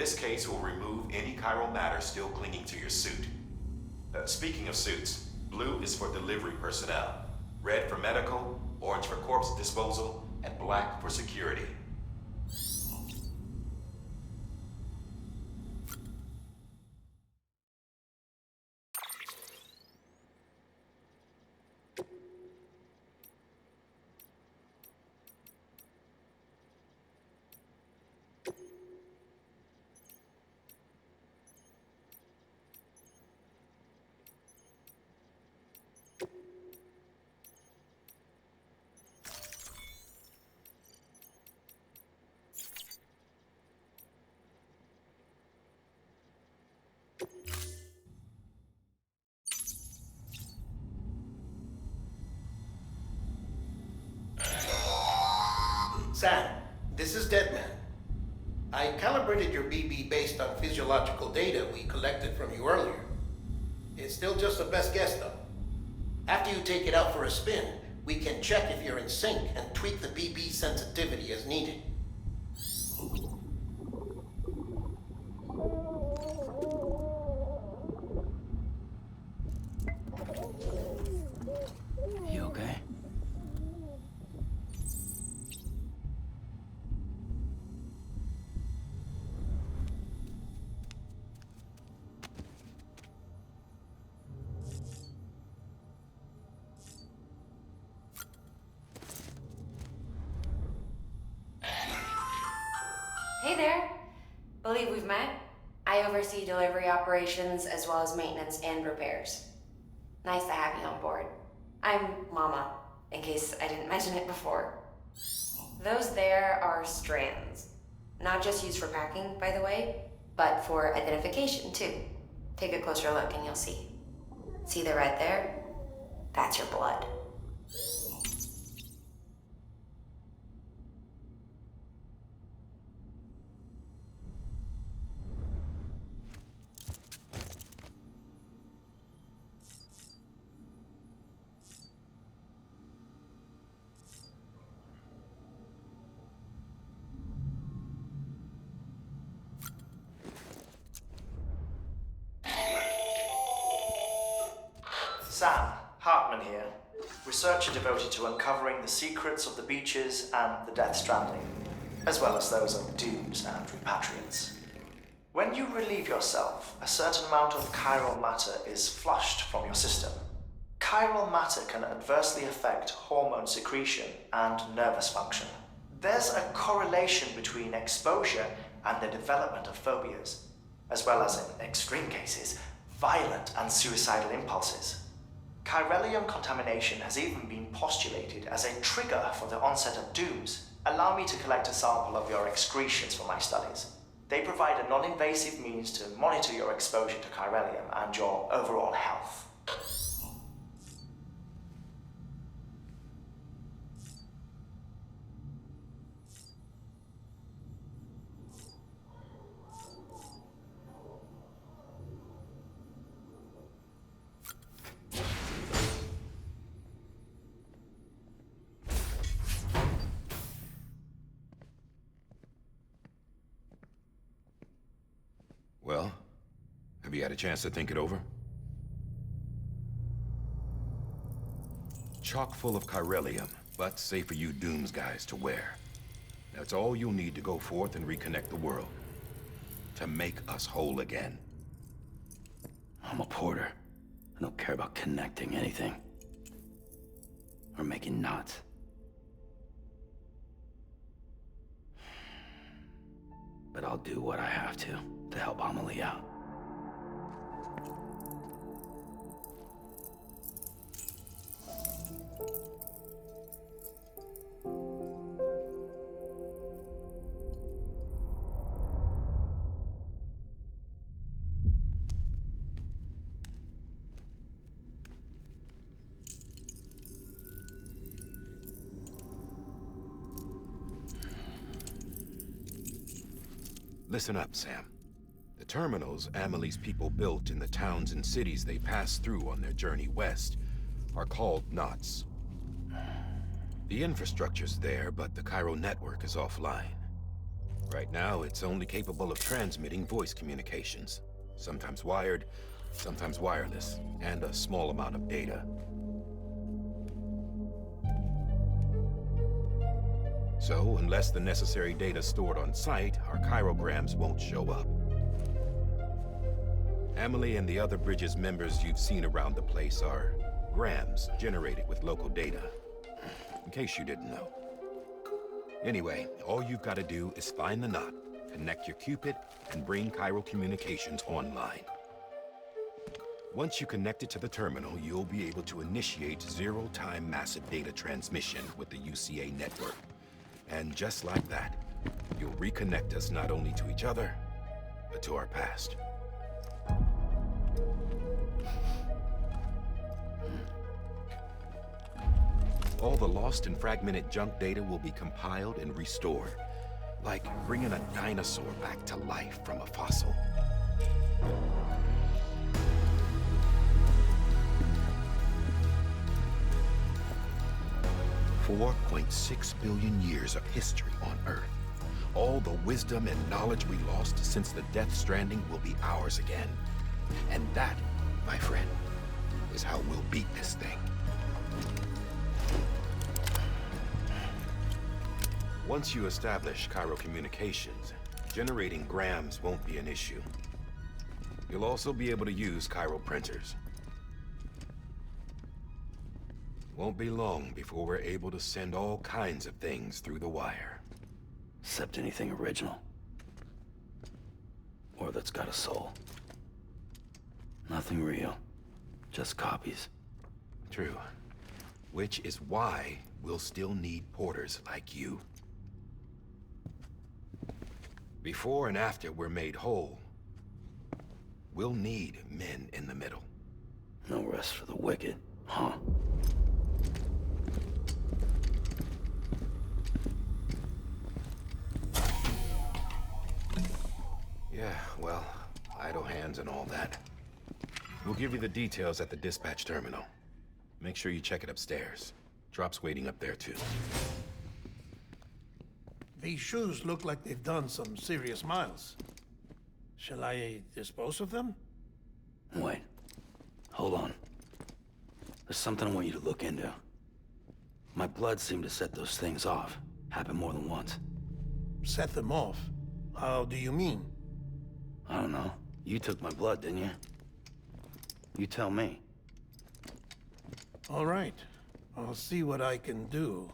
This case will remove any chiral matter still clinging to your suit. Speaking of suits, blue is for delivery personnel, red for medical, orange for corpse disposal, and black for security. Sam, this is Deadman. I calibrated your BB based on physiological data we collected from you earlier. It's still just a best guess, though. After you take it out for a spin, we can check if you're in sync and tweak the BB sensitivity as needed. You okay? Hey there. Believe we've met. I oversee delivery operations as well as maintenance and repairs. Nice to have you on board. I'm Mama, in case I didn't mention it before. Those there are strands. Not just used for packing, by the way, but for identification too. Take a closer look and you'll see. See the red there? That's your blood. Sam, Hartman here, researcher devoted to uncovering the secrets of the beaches and the Death Stranding, as well as those of dooms and repatriants. When you relieve yourself, a certain amount of chiral matter is flushed from your system. Chiral matter can adversely affect hormone secretion and nervous function. There's a correlation between exposure and the development of phobias, as well as, in extreme cases, violent and suicidal impulses. Chiralium contamination has even been postulated as a trigger for the onset of dooms. Allow me to collect a sample of your excretions for my studies. They provide a non-invasive means to monitor your exposure to chiralium and your overall health. Well, have you had a chance to think it over? Chock full of chiralium, but safe for you Dooms guys to wear. That's all you'll need to go forth and reconnect the world. To make us whole again. I'm a porter. I don't care about connecting anything. Or making knots. But I'll do what I have to help Amelie out. Listen up, Sam. The terminals Amelie's people built in the towns and cities they passed through on their journey west are called knots. The infrastructure's there, but the Cairo network is offline. Right now, it's only capable of transmitting voice communications. Sometimes wired, sometimes wireless, and a small amount of data. So, unless the necessary data stored on site, our chirograms won't show up. Emily and the other Bridges members you've seen around the place are grams generated with local data. In case you didn't know. Anyway, all you've got to do is find the knot, connect your Cupid, and bring chiral communications online. Once you connect it to the terminal, you'll be able to initiate zero-time massive data transmission with the UCA network. And just like that, you'll reconnect us not only to each other, but to our past. All the lost and fragmented junk data will be compiled and restored, like bringing a dinosaur back to life from a fossil. 4.6 billion years of history on Earth. All the wisdom and knowledge we lost since the Death Stranding will be ours again. And that, my friend, is how we'll beat this thing. Once you establish chiral communications, generating grams won't be an issue. You'll also be able to use chiral printers. Won't be long before we're able to send all kinds of things through the wire. Except anything original. Or that's got a soul. Nothing real. Just copies. True. Which is why we'll still need porters like you. Before and after we're made whole, we'll need men in the middle. No rest for the wicked, huh? Yeah, well, idle hands and all that. We'll give you the details at the dispatch terminal. Make sure you check it upstairs. Drop's waiting up there, too. These shoes look like they've done some serious miles. Shall I dispose of them? Wait. Hold on. There's something I want you to look into. My blood seemed to set those things off. Happened more than once. Set them off? How do you mean? I don't know. You took my blood, didn't you? You tell me. All right. I'll see what I can do.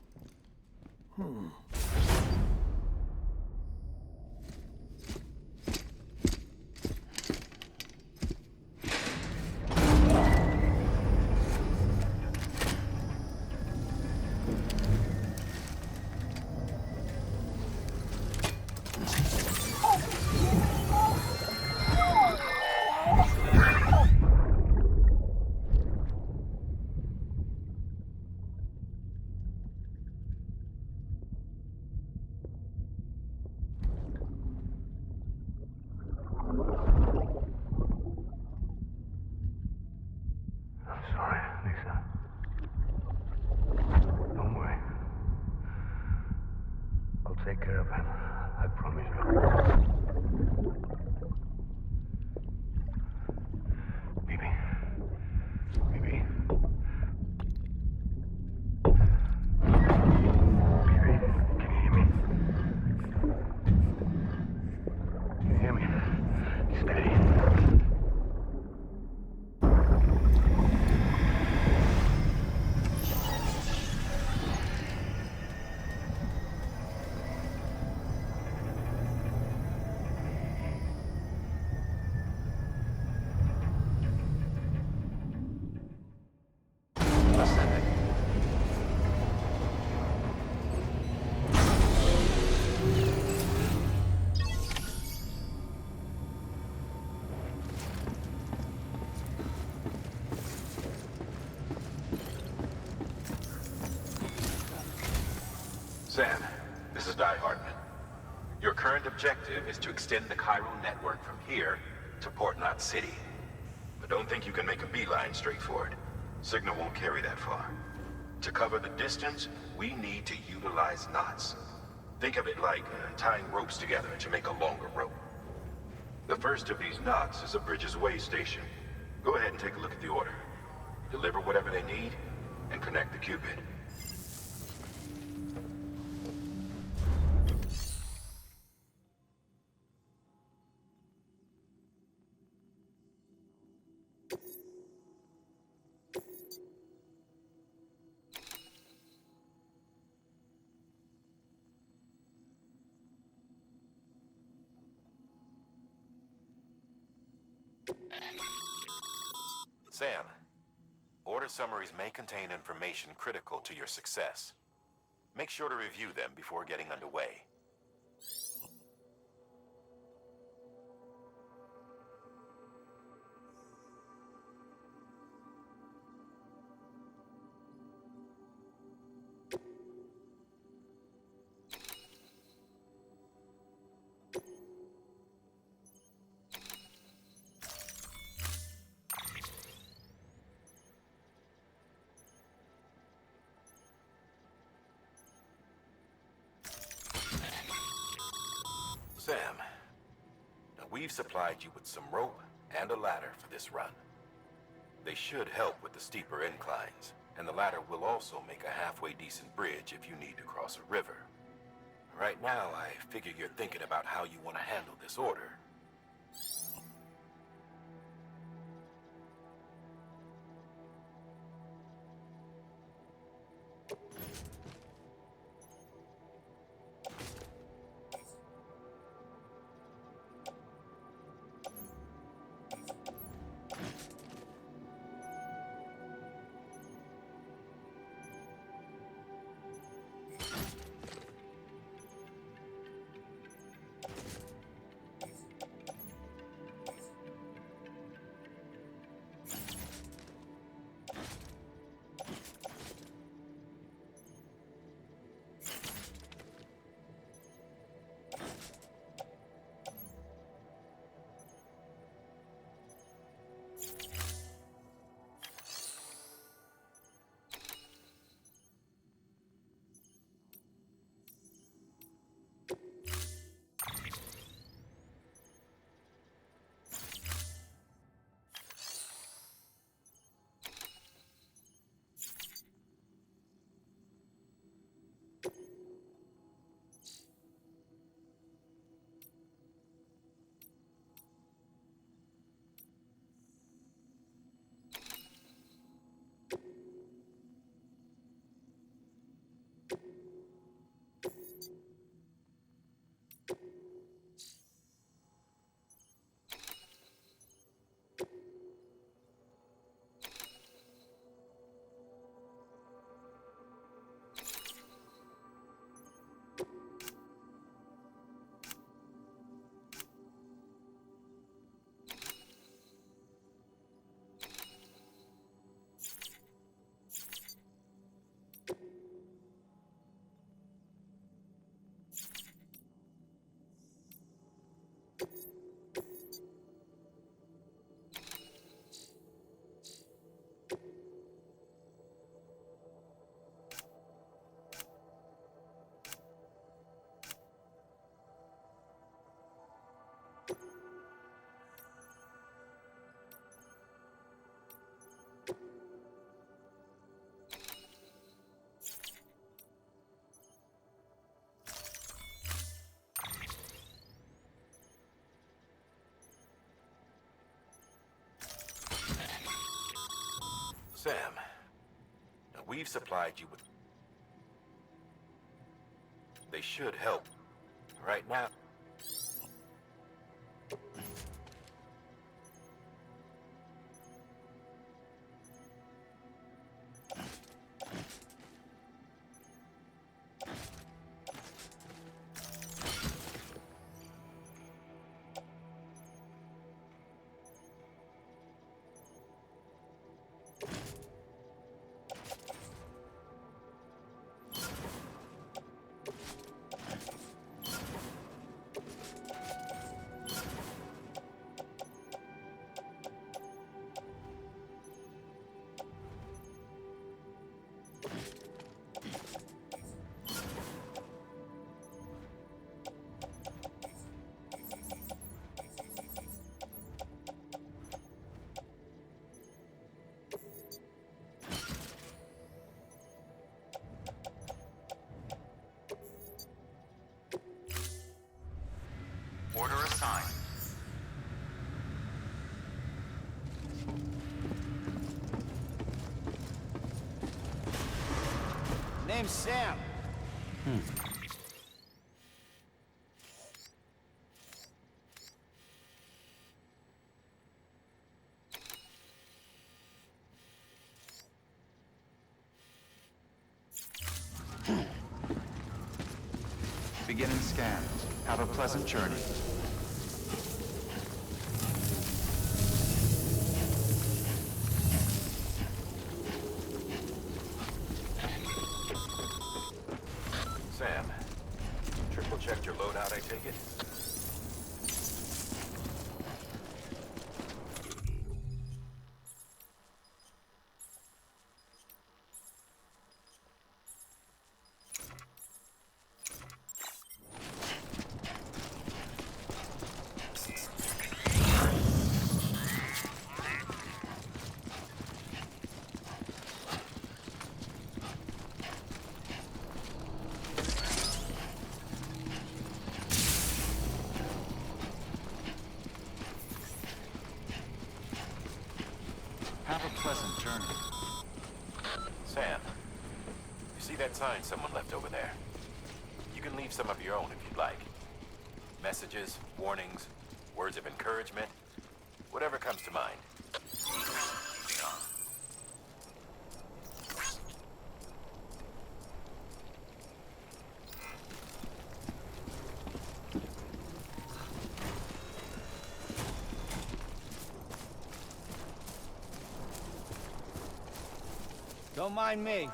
Sorry, Lisa. Don't worry. I'll take care of him. I promise you. Baby. Baby. Baby, can you hear me? Can you hear me? Steady. Sam, this is Die Hartman. Your current objective is to extend the chiral network from here to Port Knot City. But don't think you can make a beeline straight for it. Signal won't carry that far. To cover the distance, we need to utilize knots. Think of it like tying ropes together to make a longer rope. The first of these knots is a Bridges way station. Go ahead and take a look at the order. Deliver whatever they need, and connect the Cupid. Sam, order summaries may contain information critical to your success. Make sure to review them before getting underway. Sam, now we've supplied you with some rope and a ladder for this run. They should help with the steeper inclines, and the ladder will also make a halfway decent bridge if you need to cross a river. Right now, I figure you're thinking about how you want to handle this order. Sam, now we've supplied you with... They should help. Right now... Order assigned. Name's Sam. Beginning scan. Have a pleasant journey. Sam, triple checked your loadout, I take it? Have a pleasant journey. Sam, you see that sign someone left over there? You can leave some of your own if you'd like. Messages, warnings, words of encouragement, whatever comes to mind. Don't mind me.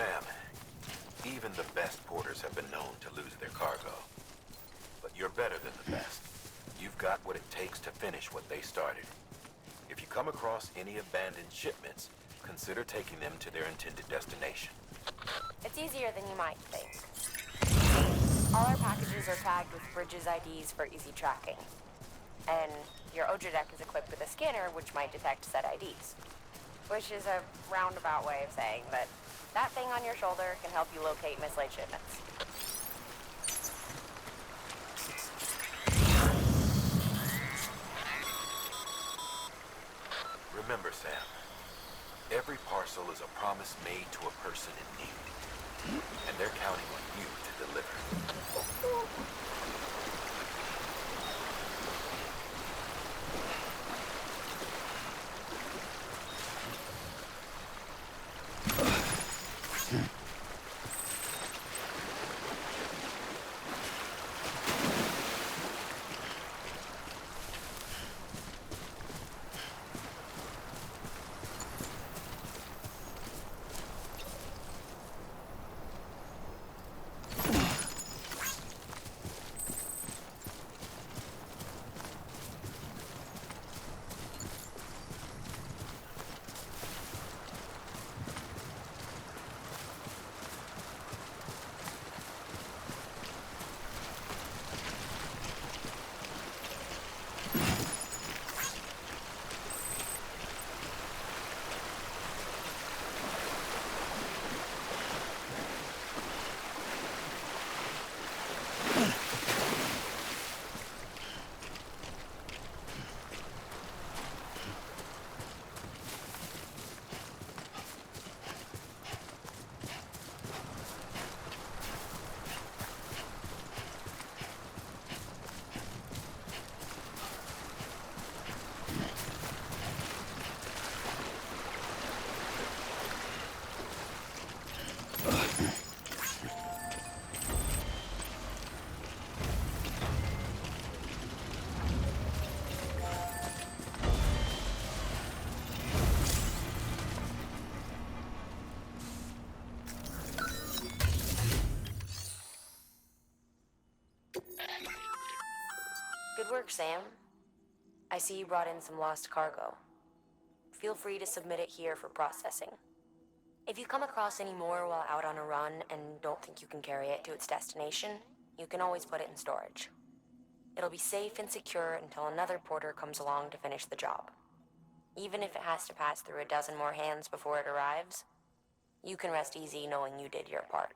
Sam, even the best porters have been known to lose their cargo. But you're better than the best. You've got what it takes to finish what they started. If you come across any abandoned shipments, consider taking them to their intended destination. It's easier than you might think. All our packages are tagged with Bridges IDs for easy tracking. And your OJA deck is equipped with a scanner which might detect said IDs. Which is a roundabout way of saying that that thing on your shoulder can help you locate mislaid shipments. Remember, Sam, every parcel is a promise made to a person in need. And they're counting on you to deliver. work, Sam. I see you brought in some lost cargo. Feel free to submit it here for processing. If you come across any more while out on a run and don't think you can carry it to its destination, you can always put it in storage. It'll be safe and secure until another porter comes along to finish the job. Even if it has to pass through a dozen more hands before it arrives, you can rest easy knowing you did your part.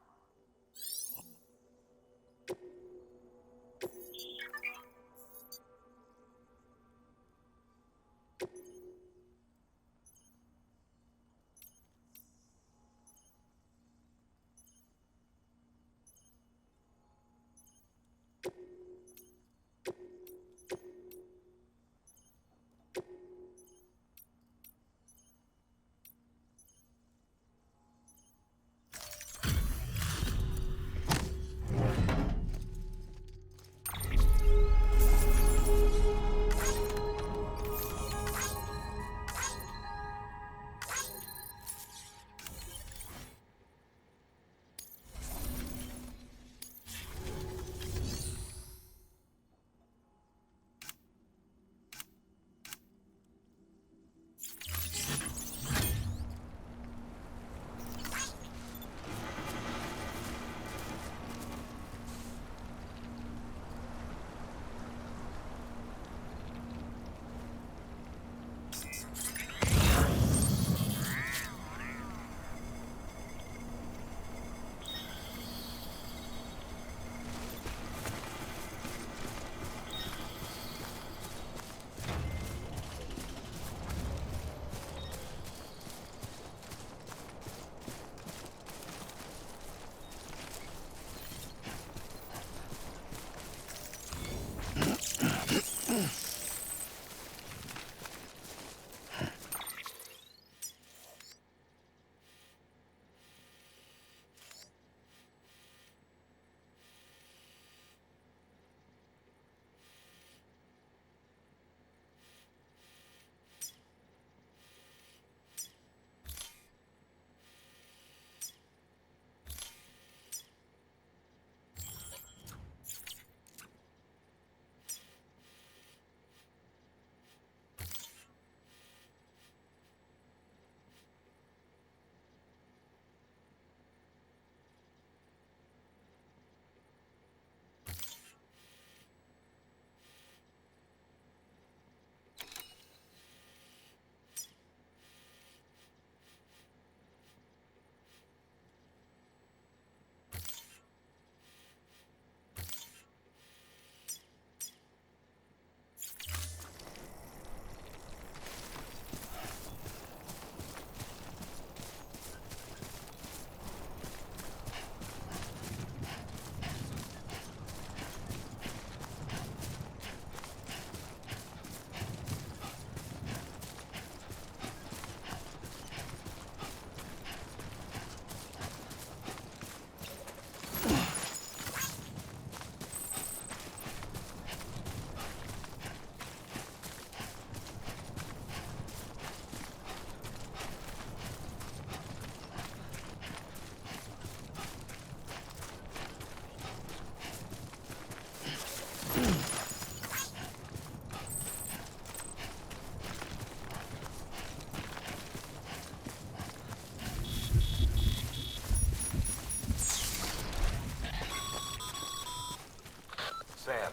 Sam,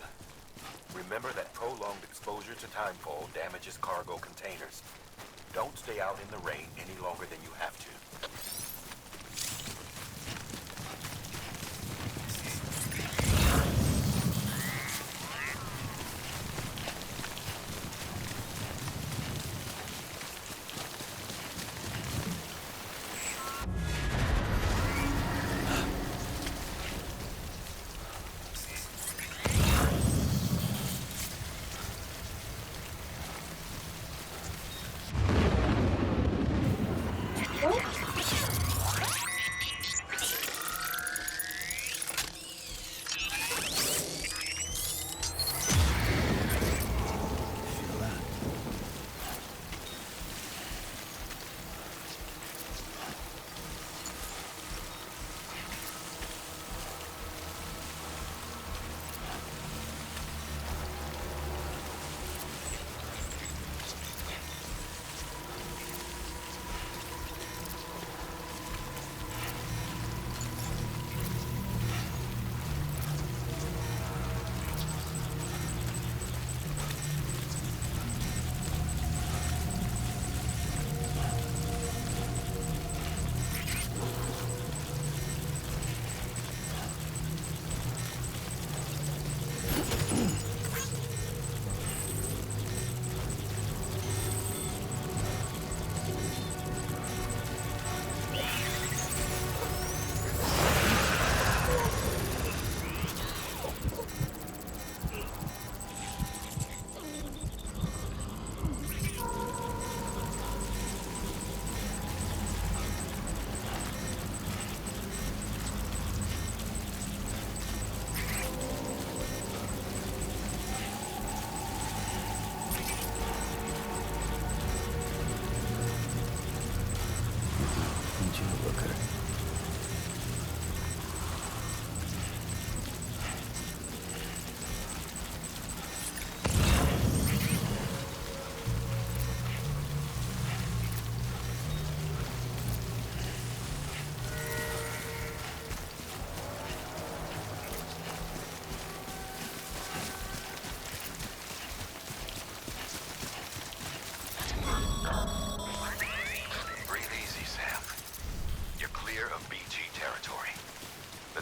remember that prolonged exposure to timefall damages cargo containers. Don't stay out in the rain any longer than you have to. What?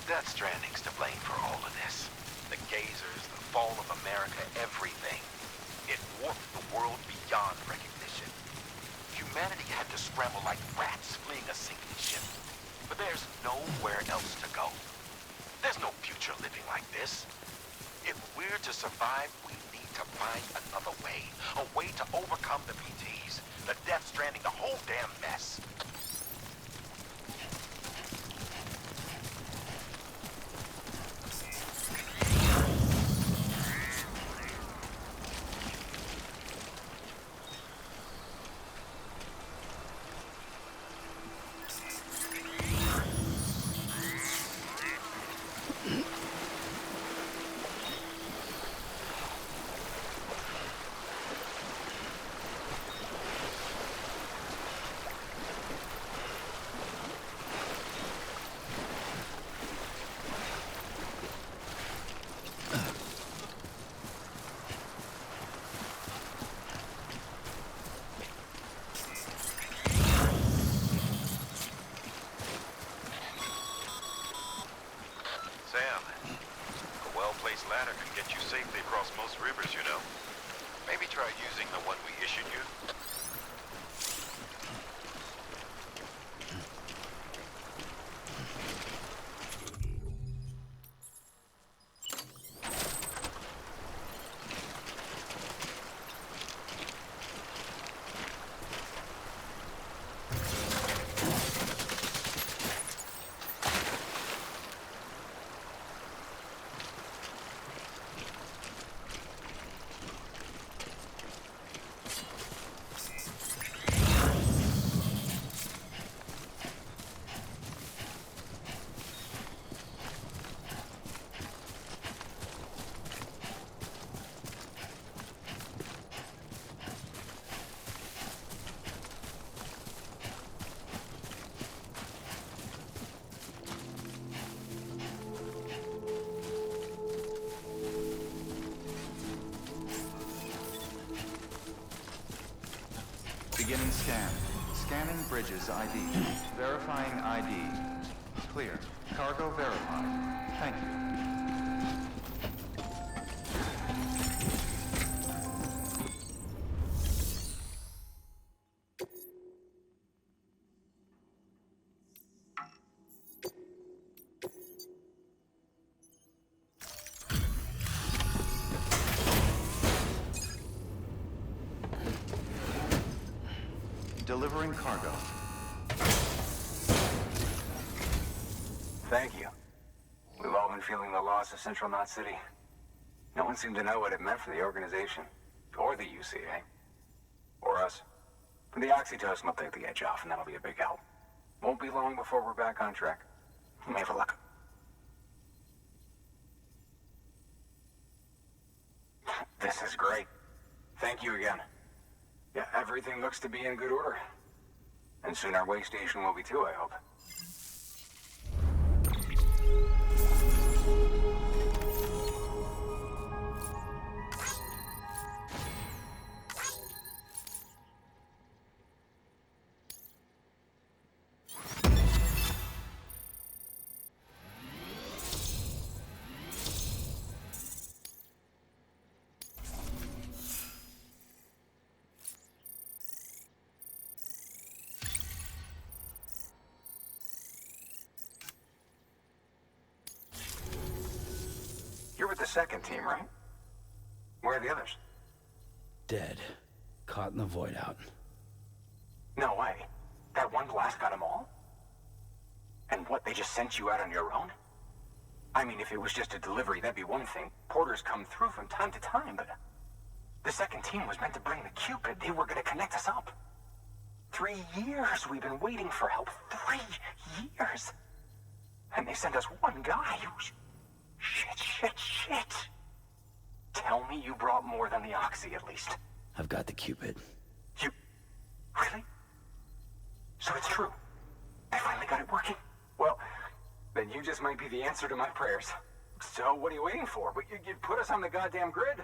Death Stranding's to blame for all of this. The gazers, the fall of America, everything. It warped the world beyond recognition. Humanity had to scramble like rats fleeing a sinking ship. But there's nowhere else to go. There's no future living like this. If we're to survive, we need to find another way. A way to overcome the PTs, the Death Stranding, the whole damn mess. Sam, a well-placed ladder can get you safely across most rivers, you know. Maybe try using the one we issued you. Beginning scan. Scanning bridges ID. Verifying ID. Clear. Cargo verified. Thank you. Delivering cargo. Thank you. We've all been feeling the loss of Central Knot City. No one seemed to know what it meant for the organization, or the UCA, or us. But the oxytocin will take the edge off, and that'll be a big help. Won't be long before we're back on track. You may have a luck. This is great. Thank you again. Yeah, everything looks to be in good order. And soon our way station will be too, I hope. You're with the second team, right? Where are the others? Dead. Caught in the void out. No way. That one blast got them all? And what, they just sent you out on your own? I mean, if it was just a delivery, that'd be one thing. Porters come through from time to time, but... The second team was meant to bring the Cupid. They were gonna connect us up. 3 years we've been waiting for help. 3 years! And they sent us one guy who's... Shit. Tell me you brought more than the Oxy, at least. I've got the Cupid. You... Really? So it's true. I finally got it working. Well, then you just might be the answer to my prayers. So what are you waiting for? You put us on the goddamn grid.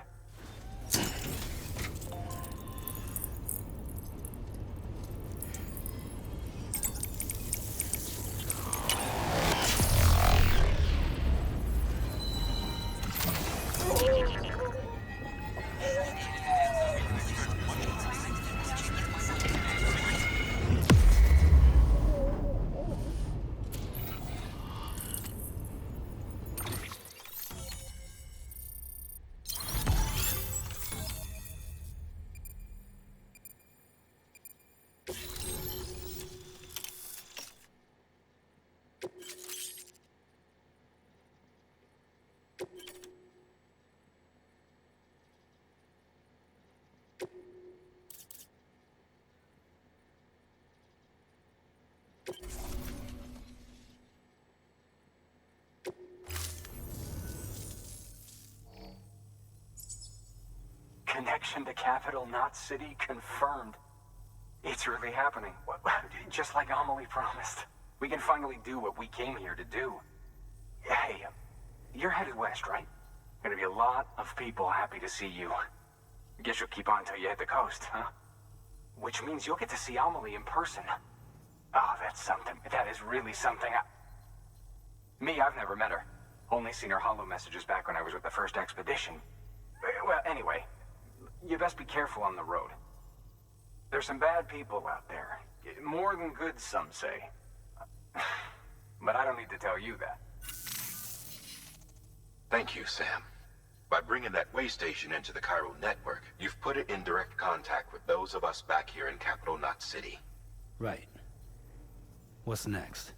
Connection to capital, not city, confirmed. It's really happening. Just like Amelie promised. We can finally do what we came here to do. Hey, you're headed west, right? Gonna be a lot of people happy to see you. Guess you'll keep on till you hit the coast, huh? Which means you'll get to see Amelie in person. Oh, that's something. That is really something. Me, I've never met her. Only seen her holo messages back when I was with the first expedition. Well, anyway, you best be careful on the road. There's some bad people out there. More than good, some say. But I don't need to tell you that. Thank you, Sam. By bringing that way station into the Cairo network, you've put it in direct contact with those of us back here in Capital Knot City. Right. What's next?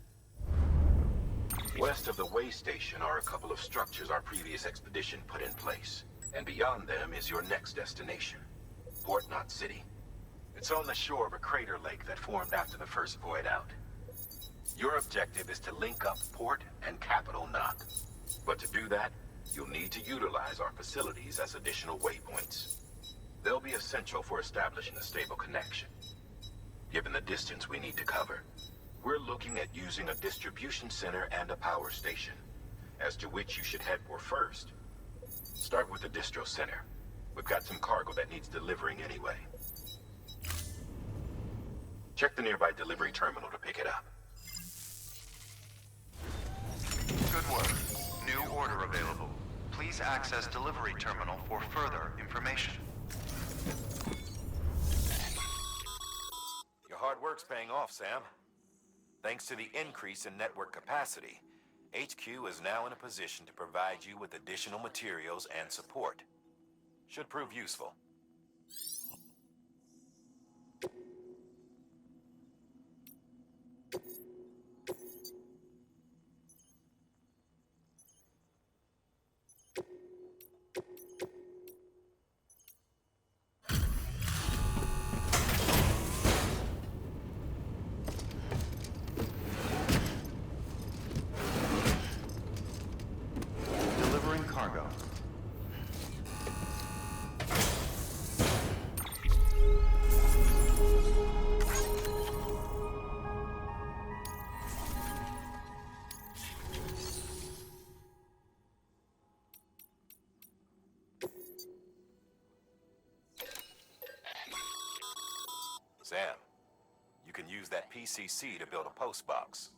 West of the way station are a couple of structures our previous expedition put in place. And beyond them is your next destination, Port Knot City. It's on the shore of a crater lake that formed after the first void out. Your objective is to link up Port and Capital Knot. But to do that, you'll need to utilize our facilities as additional waypoints. They'll be essential for establishing a stable connection. Given the distance we need to cover, we're looking at using a distribution center and a power station, as to which you should head for first. Start with the distro center. We've got some cargo that needs delivering anyway. Check the nearby delivery terminal to pick it up. Good work. New order available. Please access delivery terminal for further information. Your hard work's paying off, Sam. Thanks to the increase in network capacity, HQ is now in a position to provide you with additional materials and support. Should prove useful. Delivering cargo. Sam, you can use that PCC to build a post box.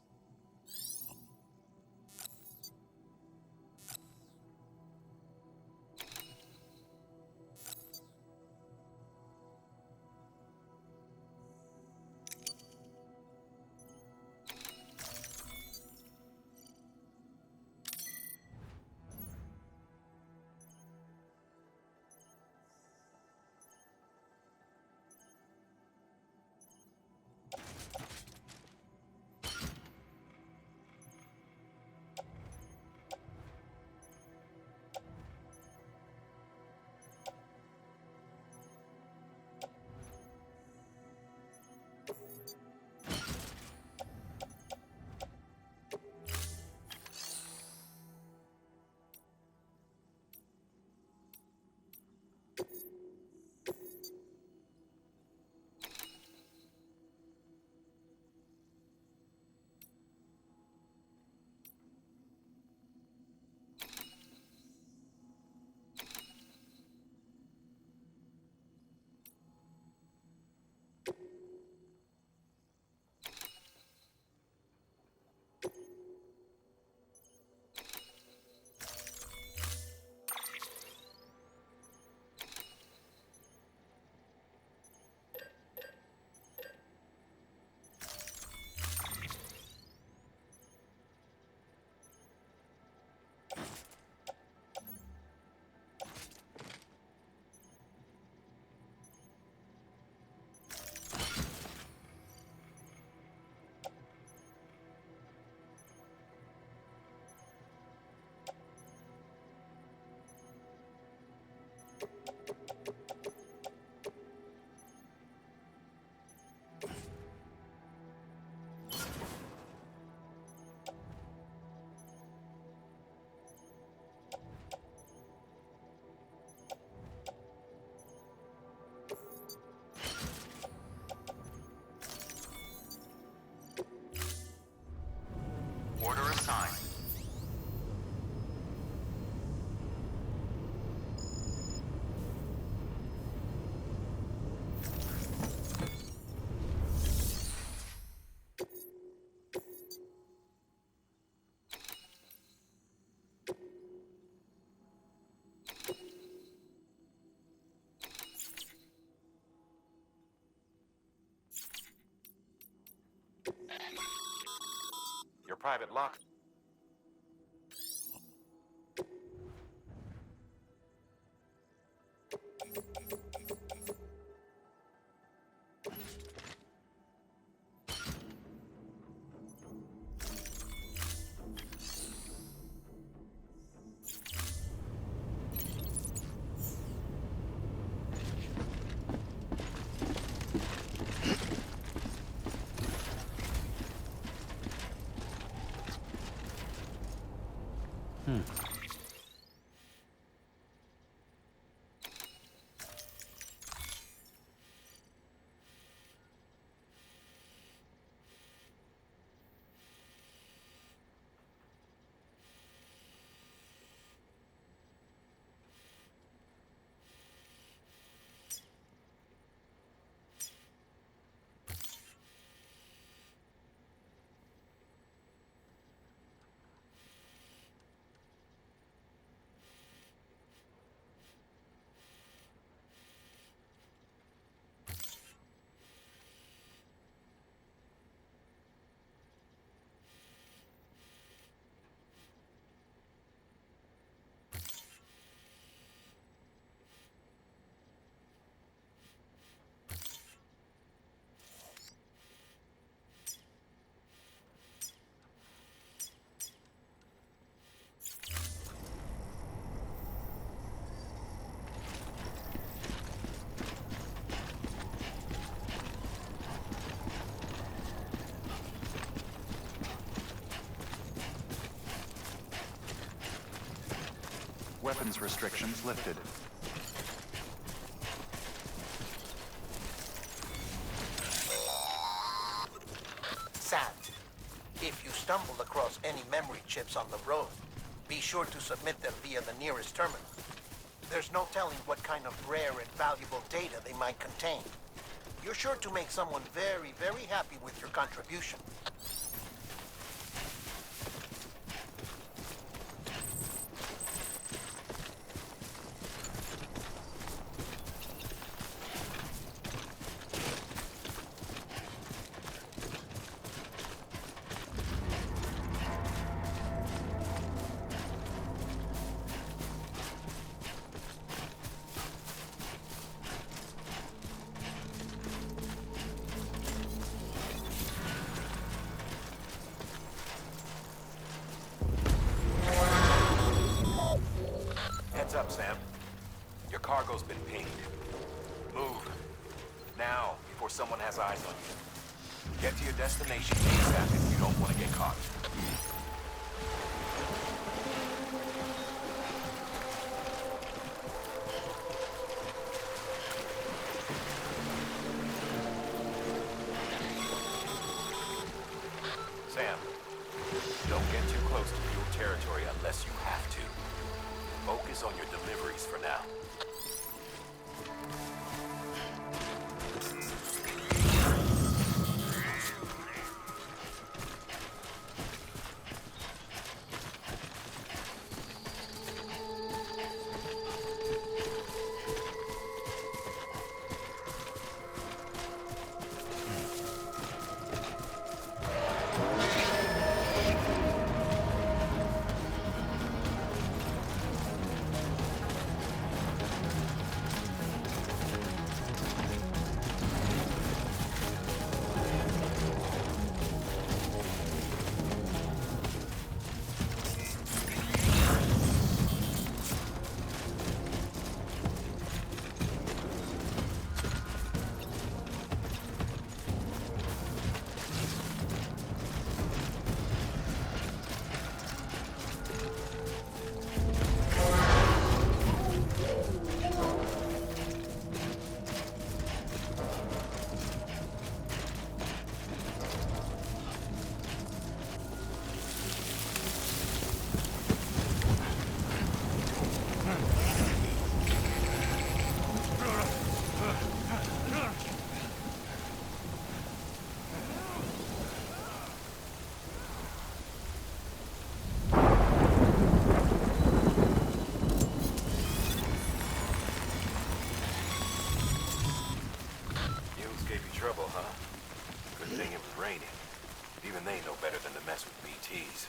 private lock. Weapons restrictions lifted. Sam, if you stumble across any memory chips on the road, be sure to submit them via the nearest terminal. There's no telling what kind of rare and valuable data they might contain. You're sure to make someone very, very happy with your contribution. Heads up, Sam. Your cargo's been pinged. Move. Now, before someone has eyes on you. Get to your destination ASAP if you don't want to get caught. Sam, don't get too close to fuel territory unless you have to. Focus on your deliveries for now. Trouble, huh? Good thing it was raining. Even they know better than to mess with BTs.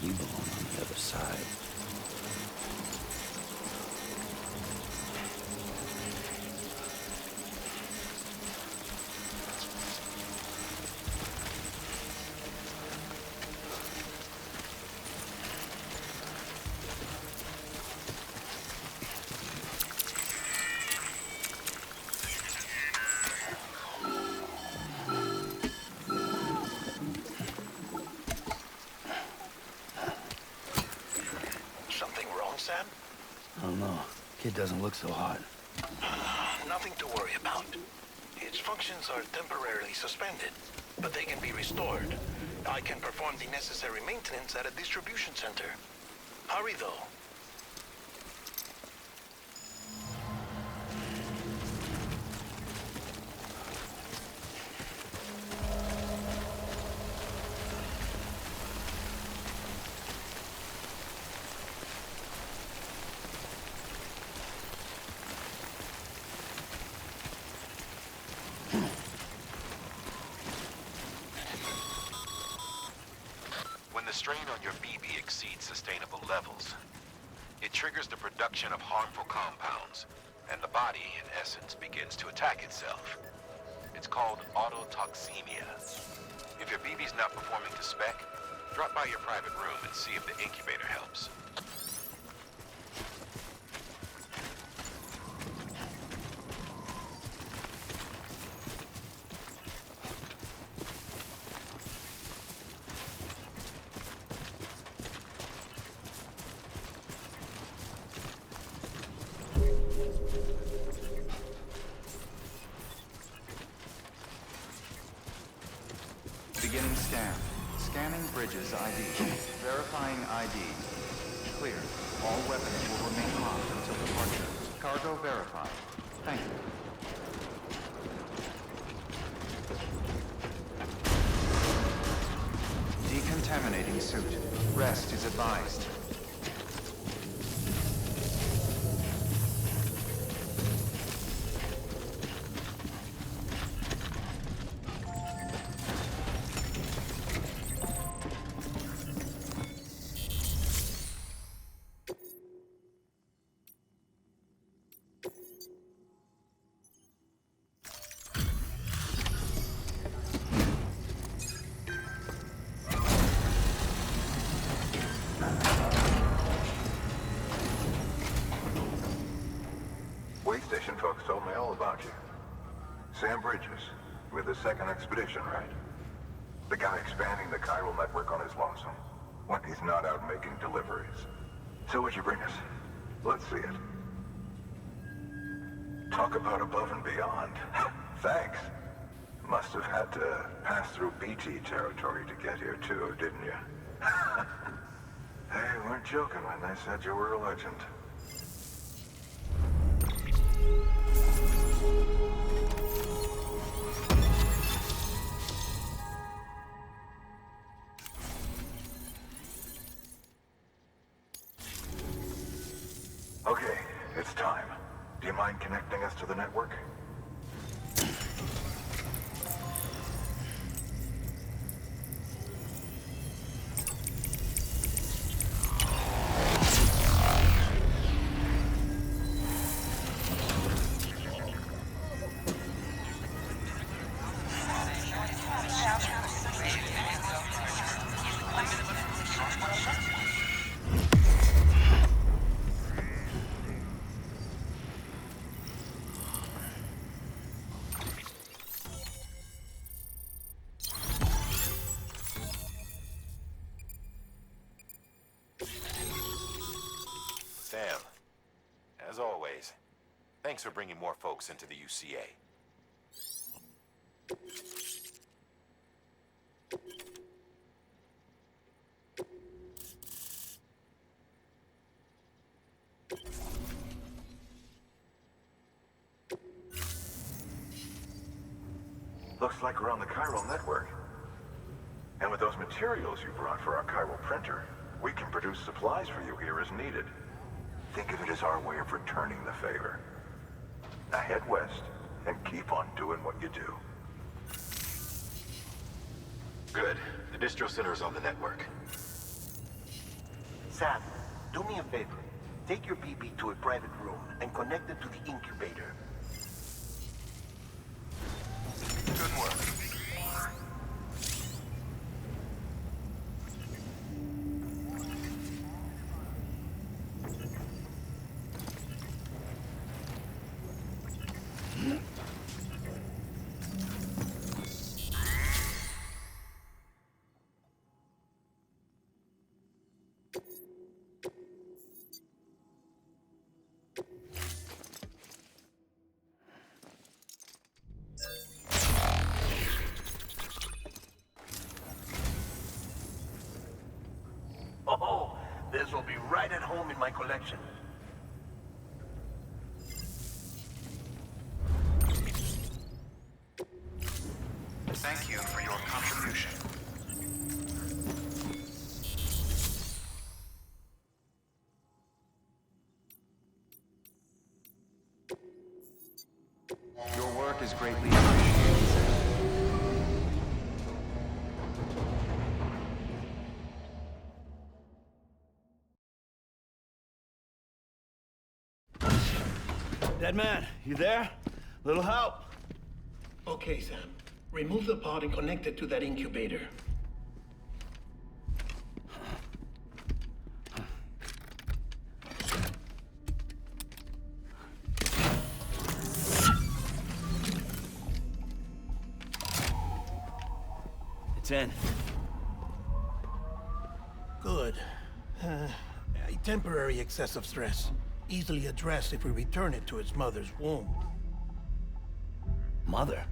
You belong on the other side. Something wrong, Sam? I don't know. Kid doesn't look so hot. Nothing to worry about. Its functions are temporarily suspended, but they can be restored. I can perform the necessary maintenance at a distribution center. Hurry, though. When the strain on your BB exceeds sustainable levels, it triggers the production of harmful compounds, and the body, in essence, begins to attack itself. It's called autotoxemia. If your BB's not performing to spec, drop by your private room and see if the incubator helps. Beginning scan. Scanning Bridges ID. Verifying ID. Clear. All weapons will remain locked until departure. Cargo verified. Thank you. Decontaminating suit. Rest is advised. Space station folks told me all about you. Sam Bridges, with the second expedition, right? The guy expanding the chiral network on his lonesome, when he's not out making deliveries. So what'd you bring us? Let's see it. Talk about above and beyond. Thanks. Must have had to pass through BT territory to get here too, didn't you? They weren't joking when they said you were a legend. Okay, it's time. Do you mind connecting us to the network? Sam, as always, thanks for bringing more folks into the UCA. Looks like we're on the chiral network. And with those materials you brought for our chiral printer, we can produce supplies for you here as needed. Think of it as our way of returning the favor. Now head west and keep on doing what you do. Good. The distro center is on the network. Sam, do me a favor. Take your BB to a private room and connect it to the incubator. Good work. Oh, this will be right at home in my collection. Thank you for your contribution. Your work is greatly appreciated, sir. Dead man, you there? Little help? Okay, Sam. Remove the pod and connect it to that incubator. It's in. Good. A temporary excessive stress. Easily addressed if we return it to its mother's womb. Mother?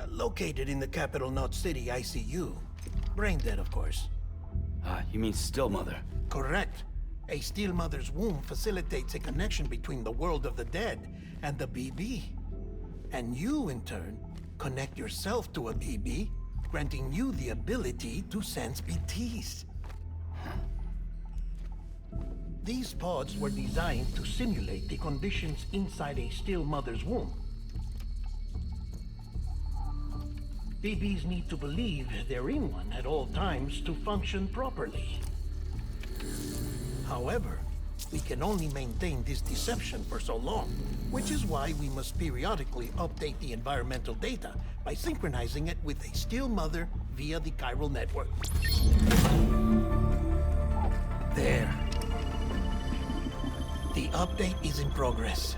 Located in the capital Knot City ICU. Brain dead, of course. You mean still mother? Correct. A still mother's womb facilitates a connection between the world of the dead and the BB. And you, in turn, connect yourself to a BB, granting you the ability to sense BTs. These pods were designed to simulate the conditions inside a still mother's womb. BBs need to believe they're in one at all times to function properly. However, we can only maintain this deception for so long, which is why we must periodically update the environmental data by synchronizing it with a still mother via the chiral network. There. The update is in progress.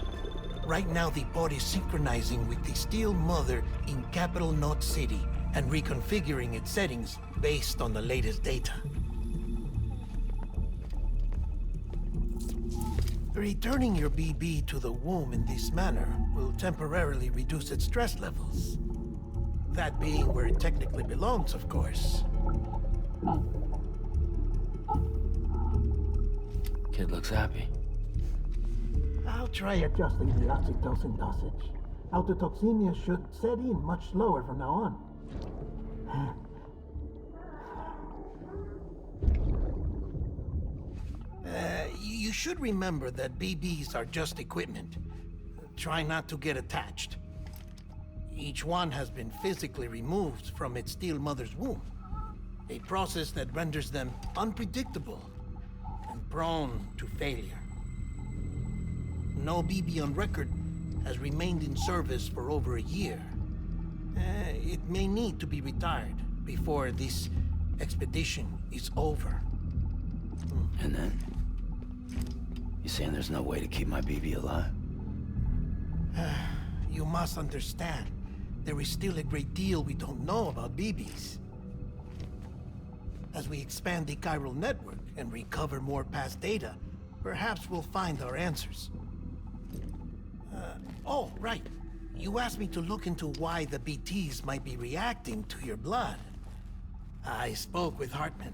Right now, the pod is synchronizing with the Steel Mother in Capital Knot City and reconfiguring its settings based on the latest data. Returning your BB to the womb in this manner will temporarily reduce its stress levels. That being where it technically belongs, of course. Kid looks happy. I'll try adjusting the oxytocin dosage. Autotoxemia should set in much slower from now on. You should remember that BBs are just equipment. Try not to get attached. Each one has been physically removed from its Steel Mother's womb. A process that renders them unpredictable and prone to failure. No BB on record has remained in service for over a year. It may need to be retired before this expedition is over. And then? You saying there's no way to keep my BB alive? You must understand, there is still a great deal we don't know about BBs. As we expand the chiral network and recover more past data, perhaps we'll find our answers. Oh, right. You asked me to look into why the BTs might be reacting to your blood. I spoke with Hartman.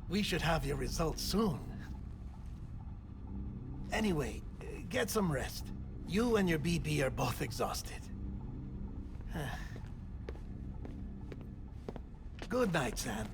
We should have your results soon. Anyway, get some rest. You and your BB are both exhausted. Good night, Sam.